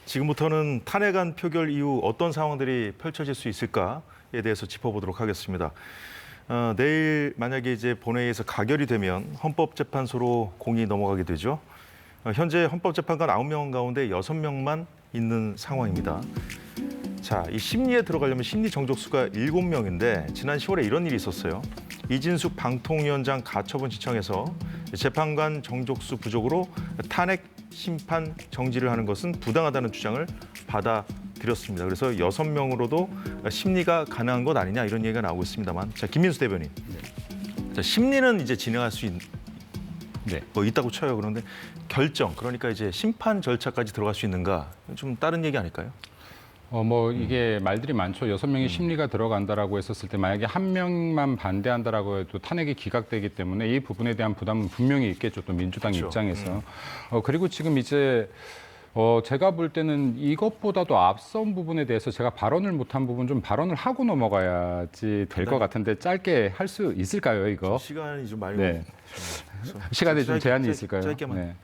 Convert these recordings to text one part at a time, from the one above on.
지금부터는 탄핵안 표결 이후 어떤 상황들이 펼쳐질 수 있을까에 대해서 짚어보도록 하겠습니다. 내일 만약에 이제 본회의에서 가결이 되면 헌법재판소로 공이 넘어가게 되죠. 현재 헌법재판관 9명 가운데 6명만 있는 상황입니다. 자, 이 심리에 들어가려면 심리 정족수가 7명인데 지난 10월에 이런 일이 있었어요. 이진숙 방통위원장 가처분 지청에서 재판관 정족수 부족으로 탄핵 심판 정지를 하는 것은 부당하다는 주장을 받아들였습니다. 그래서 6명으로도 심리가 가능한 것 아니냐 이런 얘기가 나오고 있습니다만, 자, 김민수 대변인, 자, 심리는 이제 진행할 수 있다고 쳐요. 그런데 결정, 그러니까 이제 심판 절차까지 들어갈 수 있는가, 좀 다른 얘기 아닐까요? 이게 말들이 많죠. 6명이 심리가 들어간다라고 했었을 때 만약에 한 명만 반대한다라고 해도 탄핵이 기각되기 때문에 이 부분에 대한 부담은 분명히 있겠죠. 또 민주당 그렇죠. 입장에서. 그리고 지금 이제 제가 볼 때는 이것보다도 앞선 부분에 대해서 제가 발언을 못한 부분 좀 발언을 하고 넘어가야지 될 것 같은데 짧게 할 수 있을까요, 이거? 시간이 좀 많이 시간에 좀 제한이 있을까요? 짧게만. 네.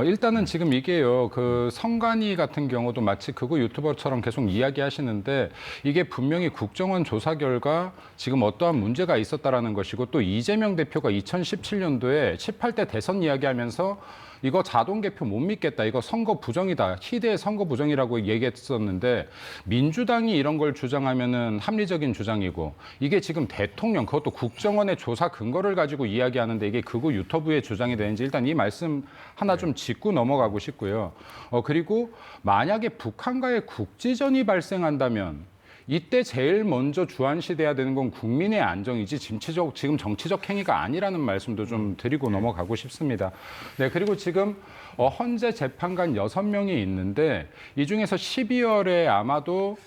일단은 지금 이게요, 그 성관이 같은 경우도 마치 극우 유튜버처럼 계속 이야기하시는데 이게 분명히 국정원 조사 결과 지금 어떠한 문제가 있었다라는 것이고 또 이재명 대표가 2017년도에 18대 대선 이야기하면서 이거 자동 개표 못 믿겠다. 이거 선거 부정이다. 희대의 선거 부정이라고 얘기했었는데 민주당이 이런 걸 주장하면은 합리적인 주장이고 이게 지금 대통령 그것도 국정원의 조사 근거를 가지고 이야기하는데 이게 극우 유튜브의 주장이 되는지 일단 이 말씀 하나 좀 짚고 넘어가고 싶고요. 그리고 만약에 북한과의 국지전이 발생한다면 이때 제일 먼저 주안시돼야 되는 건 국민의 안정이지 지금 정치적 행위가 아니라는 말씀도 좀 드리고 넘어가고 싶습니다. 네, 그리고 지금 헌재 재판관 6명이 있는데 이 중에서 12월에 아마도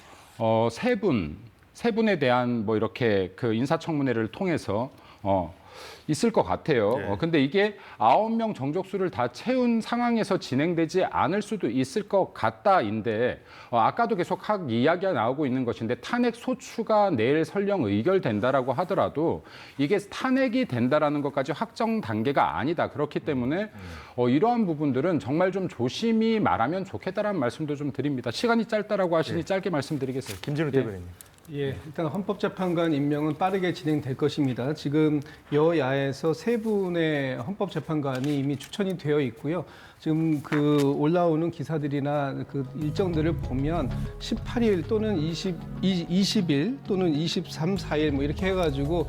세 분에 대한 뭐 이렇게 그 인사청문회를 통해서 있을 것 같아요. 네. 근데 이게 9명 정족수를 다 채운 상황에서 진행되지 않을 수도 있을 것 같다인데 아까도 계속 이야기가 나오고 있는 것인데 탄핵 소추가 내일 설령 의결된다라고 하더라도 이게 탄핵이 된다라는 것까지 확정 단계가 아니다. 그렇기 때문에 이러한 부분들은 정말 좀 조심히 말하면 좋겠다라는 말씀도 좀 드립니다. 시간이 짧다라고 하시니 짧게 말씀드리겠습니다. 김진우 대변인님. 예, 일단 헌법재판관 임명은 빠르게 진행될 것입니다. 지금 여야에서 세 분의 헌법재판관이 이미 추천이 되어 있고요. 지금 그 올라오는 기사들이나 그 일정들을 보면 18일 또는 20일 또는 23, 4일 뭐 이렇게 해가지고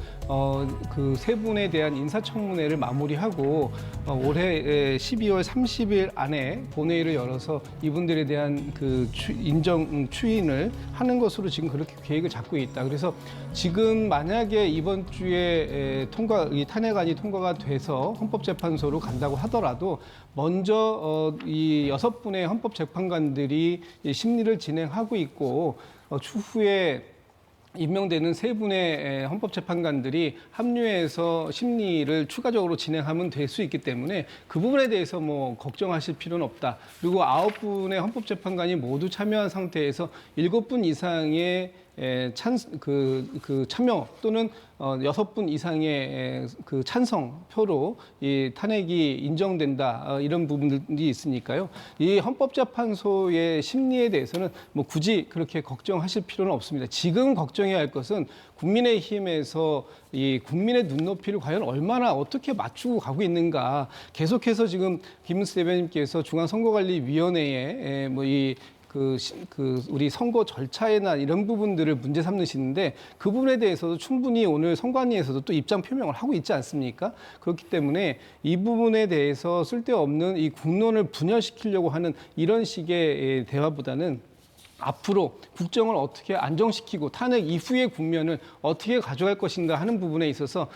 그 세 분에 대한 인사청문회를 마무리하고 올해 12월 30일 안에 본회의를 열어서 이분들에 대한 그 추인을 하는 것으로 지금 그렇게 계획을 잡고 있다. 그래서 지금 만약에 이번 주에 이 탄핵안이 통과가 돼서 헌법재판소로 간다고 하더라도 먼저 이 6분의 헌법재판관들이 심리를 진행하고 있고 추후에 임명되는 3분의 헌법재판관들이 합류해서 심리를 추가적으로 진행하면 될 수 있기 때문에 그 부분에 대해서 뭐 걱정하실 필요는 없다. 그리고 9분의 헌법재판관이 모두 참여한 상태에서 7분 이상의 참여 또는 6분 이상의 그 찬성표로 이 탄핵이 인정된다 이런 부분들이 있으니까요. 이 헌법재판소의 심리에 대해서는 뭐 굳이 그렇게 걱정하실 필요는 없습니다. 지금 걱정해야 할 것은 국민의힘에서 이 국민의 눈높이를 과연 얼마나 어떻게 맞추고 가고 있는가. 계속해서 지금 김문수 대변인께서 중앙선거관리위원회에 우리 선거 절차에나 이런 부분들을 문제 삼으시는데 그 부분에 대해서도 충분히 오늘 선관위에서도 또 입장 표명을 하고 있지 않습니까? 그렇기 때문에 이 부분에 대해서 쓸데없는 이 국론을 분열시키려고 하는 이런 식의 대화보다는 앞으로 국정을 어떻게 안정시키고 탄핵 이후의 국면을 어떻게 가져갈 것인가 하는 부분에 있어서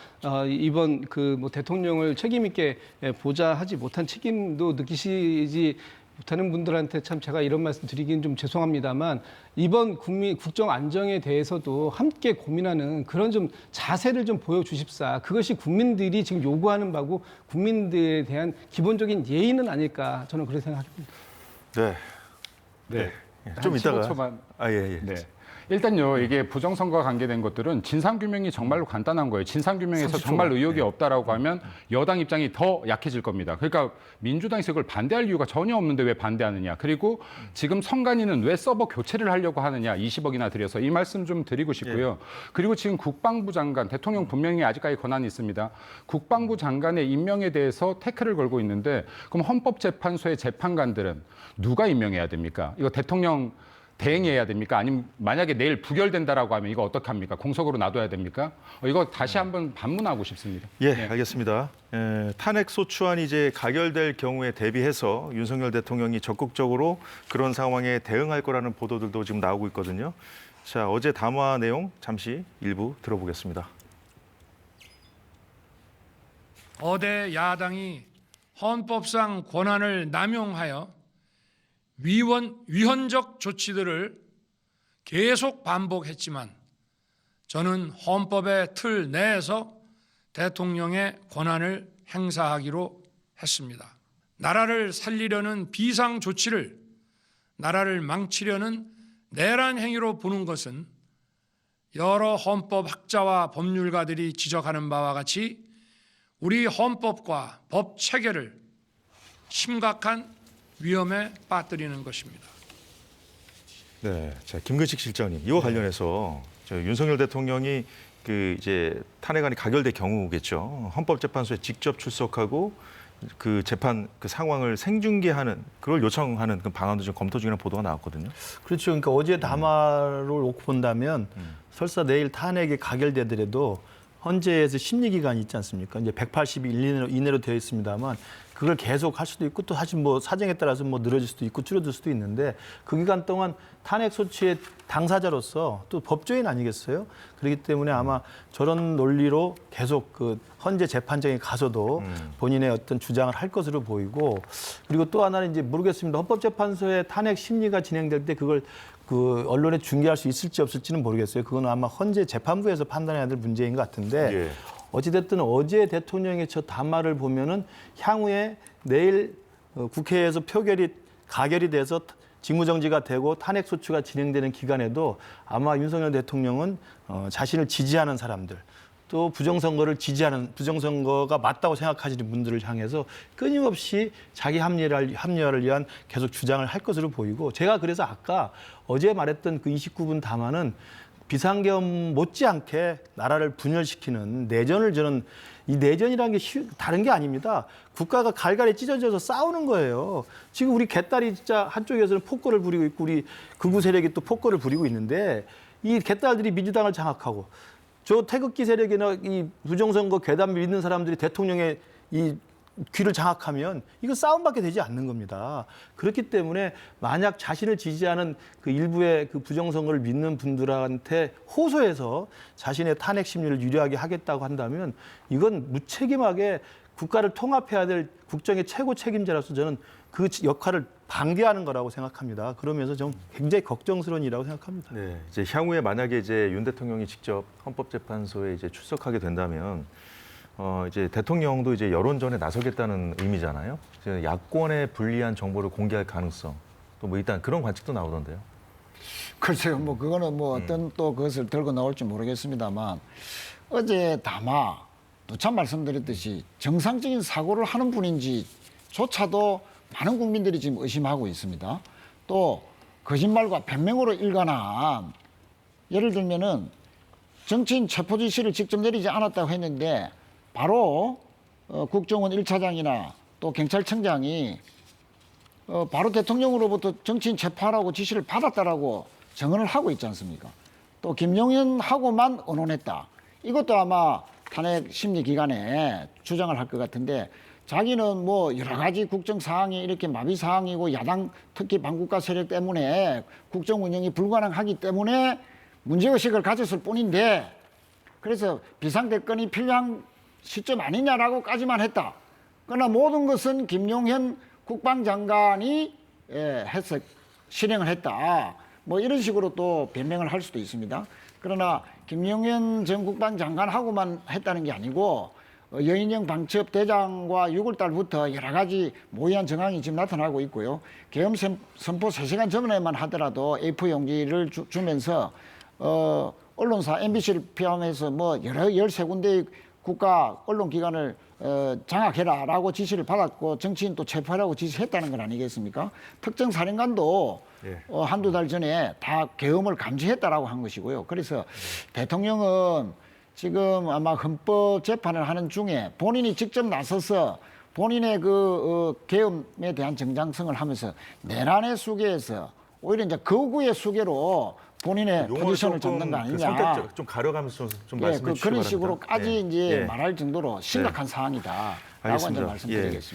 이번 대통령을 책임 있게 보좌 하지 못한 책임도 느끼시지 못하는 분들한테 참 제가 이런 말씀 드리긴 좀 죄송합니다만 이번 국정 안정에 대해서도 함께 고민하는 그런 좀 자세를 좀 보여주십사. 그것이 국민들이 지금 요구하는 바고 국민들에 대한 기본적인 예의는 아닐까 저는 그렇게 생각합니다. 네. 좀 이따가. 15초만. 예. 네. 일단요, 이게 부정선거와 관계된 것들은 진상규명이 정말로 간단한 거예요. 진상규명에서 정말 의혹이 없다라고 하면 여당 입장이 더 약해질 겁니다. 그러니까 민주당에서 이걸 반대할 이유가 전혀 없는데 왜 반대하느냐. 그리고 지금 선관위는 왜 서버 교체를 하려고 하느냐. 20억이나 들여서 이 말씀 좀 드리고 싶고요. 그리고 지금 국방부 장관, 대통령 분명히 아직까지 권한이 있습니다. 국방부 장관의 임명에 대해서 태클을 걸고 있는데 그럼 헌법재판소의 재판관들은 누가 임명해야 됩니까? 이거 대통령 대행해야 됩니까? 아니면 만약에 내일 부결된다라고 하면 이거 어떡합니까? 공석으로 놔둬야 됩니까? 이거 다시 한번 반문하고 싶습니다. 예, 알겠습니다. 탄핵 소추안이 이제 가결될 경우에 대비해서 윤석열 대통령이 적극적으로 그런 상황에 대응할 거라는 보도들도 지금 나오고 있거든요. 자, 어제 담화 내용 잠시 일부 들어보겠습니다. 거대 야당이 헌법상 권한을 남용하여 위헌적 조치들을 계속 반복했지만 저는 헌법의 틀 내에서 대통령의 권한을 행사하기로 했습니다. 나라를 살리려는 비상 조치를 나라를 망치려는 내란 행위로 보는 것은 여러 헌법학자와 법률가들이 지적하는 바와 같이 우리 헌법과 법 체계를 심각한 위험에 빠뜨리는 것입니다. 네, 자 김근식 실장님, 이와 관련해서 윤석열 대통령이 이제 탄핵안이 가결될 경우겠죠. 헌법재판소에 직접 출석하고 그 재판 그 상황을 생중계하는 그걸 요청하는 그 방안도 지금 검토 중이라는 보도가 나왔거든요. 그렇죠. 그러니까 어제 담화를 놓고 본다면 설사 내일 탄핵이 가결되더라도 헌재에서 심리 기간이 있지 않습니까? 이제 180일 이내로 되어 있습니다만 그걸 계속 할 수도 있고 또 사실 뭐 사정에 따라서 뭐 늘어질 수도 있고 줄어들 수도 있는데 그 기간 동안 탄핵 소추의 당사자로서 또 법조인 아니겠어요? 그렇기 때문에 아마 저런 논리로 계속 그 헌재 재판장에 가서도 본인의 어떤 주장을 할 것으로 보이고 그리고 또 하나는 이제 모르겠습니다. 헌법재판소의 탄핵 심리가 진행될 때 그걸 그 언론에 중계할 수 있을지 없을지는 모르겠어요. 그건 아마 헌재 재판부에서 판단해야 될 문제인 것 같은데 예. 어찌됐든 어제 대통령의 저 담화를 보면은 향후에 내일 국회에서 가결이 돼서 직무정지가 되고 탄핵소추가 진행되는 기간에도 아마 윤석열 대통령은 자신을 지지하는 사람들 또 부정선거가 맞다고 생각하시는 분들을 향해서 끊임없이 자기 합리화를 위한 계속 주장을 할 것으로 보이고 제가 그래서 아까 어제 말했던 그 29분 담화는 비상계엄 못지않게 나라를 분열시키는 내전을 저는 이 내전이라는 게 다른 게 아닙니다. 국가가 갈갈이 찢어져서 싸우는 거예요. 지금 우리 개딸이 진짜 한쪽에서는 폭거를 부리고 있고 우리 극우 세력이 또 폭거를 부리고 있는데 이 개딸들이 민주당을 장악하고 저 태극기 세력이나 이 부정선거 괴담 믿는 사람들이 대통령의 이 귀를 장악하면 이거 싸움밖에 되지 않는 겁니다. 그렇기 때문에 만약 자신을 지지하는 그 일부의 그 부정선거를 믿는 분들한테 호소해서 자신의 탄핵 심리를 유리하게 하겠다고 한다면 이건 무책임하게 국가를 통합해야 될 국정의 최고 책임자로서 저는 그 역할을 방기하는 거라고 생각합니다. 그러면서 좀 굉장히 걱정스러운 일이라고 생각합니다. 네, 이제 향후에 만약에 이제 윤 대통령이 직접 헌법재판소에 이제 출석하게 된다면 이제 대통령도 이제 여론전에 나서겠다는 의미잖아요. 이제 야권에 불리한 정보를 공개할 가능성 또 뭐 일단 그런 관측도 나오던데요. 글쎄요, 뭐 그거는 뭐 어떤 또 그것을 들고 나올지 모르겠습니다만 어제 담화 또 참 말씀드렸듯이 정상적인 사고를 하는 분인지조차도 많은 국민들이 지금 의심하고 있습니다. 또 거짓말과 변명으로 일관한 예를 들면은 정치인 체포 지시를 직접 내리지 않았다고 했는데 바로 국정원 1차장이나 또 경찰청장이 바로 대통령으로부터 정치인 체포하라고 지시를 받았다라고 증언을 하고 있지 않습니까? 또 김용현하고만 의논했다. 이것도 아마 탄핵 심리 기간에 주장을 할 것 같은데 자기는 뭐 여러 가지 국정 사항이 이렇게 마비 사항이고 야당 특히 반국가 세력 때문에 국정 운영이 불가능하기 때문에 문제의식을 가졌을 뿐인데 그래서 비상대권이 필요한 시점 아니냐라고까지만 했다. 그러나 모든 것은 김용현 국방장관이 실행을 했다. 뭐 이런 식으로 또 변명을 할 수도 있습니다. 그러나 김용현 전 국방장관하고만 했다는 게 아니고 여인영 방첩 대장과 6월 달부터 여러 가지 모의한 정황이 지금 나타나고 있고요. 계엄 선포 3시간 전에만 하더라도 A4 용지를 주면서 언론사 MBC를 포함해서 뭐 여러 13군데의 국가 언론기관을 장악해라라고 지시를 받았고 정치인 또 체포하라고 지시했다는 건 아니겠습니까? 특정 사령관도 예. 한두 달 전에 다 계엄을 감지했다라고 한 것이고요. 그래서 대통령은 지금 아마 헌법 재판을 하는 중에 본인이 직접 나서서 본인의 계엄에 대한 정당성을 하면서 내란의 수계에서 오히려 이제 거구의 수계로 본인의 용어를 포지션을 조금 잡는 거 아니냐. 선택적 좀 가려가면서 좀 예, 말씀해 주시기 그런 바랍니다. 식으로까지 예. 이제 예. 말할 정도로 심각한 사항이다라고 이제 알겠습니다. 말씀드리겠습니다.